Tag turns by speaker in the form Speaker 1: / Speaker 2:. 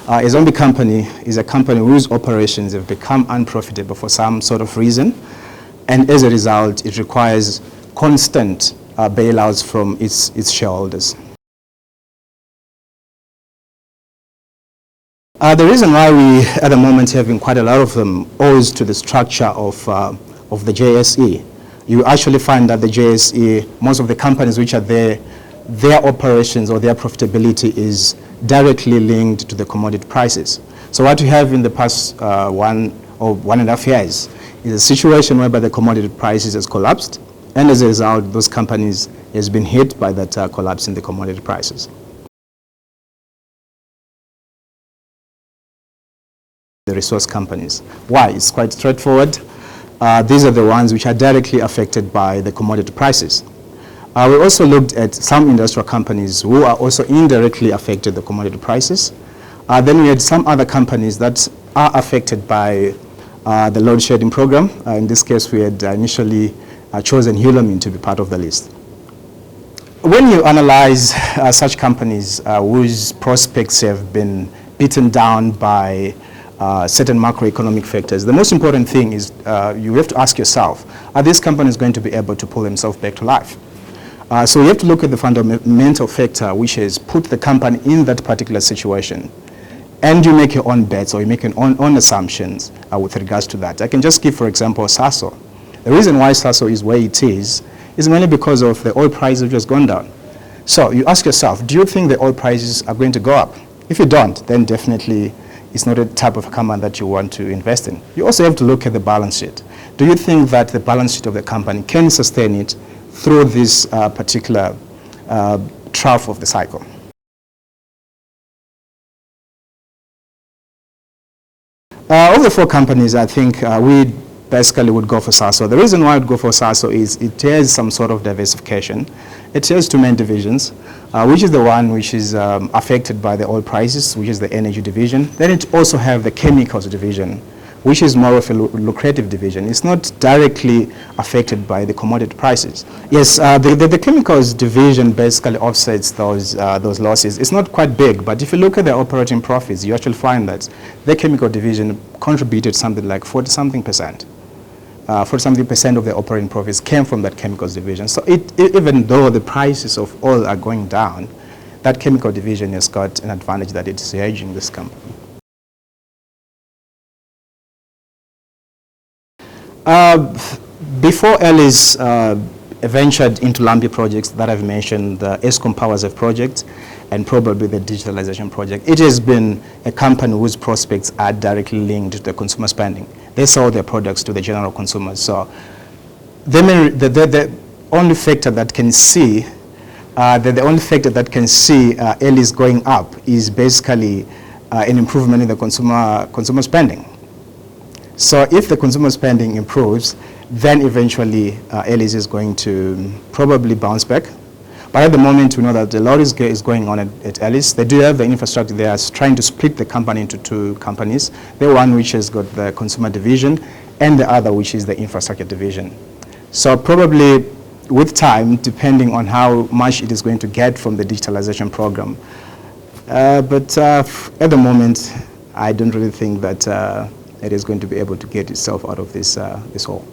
Speaker 1: A zombie company is a company whose operations have become unprofitable for some sort of reason, and as a result, it requires constant bailouts from its shareholders. The reason why we, at the moment, having quite a lot of them owes to the structure of the JSE. You actually find that the JSE, most of the companies which are there, their operations or their profitability is directly linked to the commodity prices. So what we have in the past 1.5 years is a situation whereby the commodity prices has collapsed, and as a result, those companies has been hit by that collapse in the commodity prices. The resource companies. Why? It's quite straightforward. These are the ones which are directly affected by the commodity prices. We also looked at some industrial companies who are also indirectly affected by the commodity prices. Then we had some other companies that are affected by the load shedding program. In this case, we had initially chosen Lonmin to be part of the list. When you analyze such companies whose prospects have been beaten down by certain macroeconomic factors, the most important thing is you have to ask yourself, are these companies going to be able to pull themselves back to life? So you have to look at the fundamental factor which has put the company in that particular situation, and you make your own bets or you make your own assumptions with regards to that. I can just give, for example, Sasol. The reason why Sasol is where it is mainly because of the oil price which has gone down. So you ask yourself, do you think the oil prices are going to go up? If you don't, then definitely it's not a type of company that you want to invest in. You also have to look at the balance sheet. Do you think that the balance sheet of the company can sustain it through this particular trough of the cycle? Of the four companies, I think we basically would go for Sasol. The reason why I would go for Sasol is it has some sort of diversification. It has two main divisions, which is the one which is affected by the oil prices, which is the energy division. Then it also have the chemicals division, which is more of a lucrative division. It's not directly affected by the commodity prices. Yes, the chemicals division basically offsets those losses. It's not quite big, but if you look at the operating profits, you actually find that the chemical division contributed something like 40-something%. 40-something% of the operating profits came from that chemicals division. So even though the prices of oil are going down, that chemical division has got an advantage that it's hedging this company. Before Ellies ventured into lumpy projects that I've mentioned, the Eskom Powers F project and probably the digitalization project, it has been a company whose prospects are directly linked to the consumer spending. They sell their products to the general consumers. So the only factor that can see Ellies going up is basically an improvement in the consumer spending. So if the consumer spending improves, then eventually Ellies is going to probably bounce back. But at the moment, we know that a lot is going on at Ellies. They do have the infrastructure. They are trying to split the company into two companies. The one which has got the consumer division and the other which is the infrastructure division. So probably with time, depending on how much it is going to get from the digitalization program. But at the moment, I don't really think that it is going to be able to get itself out of this hole.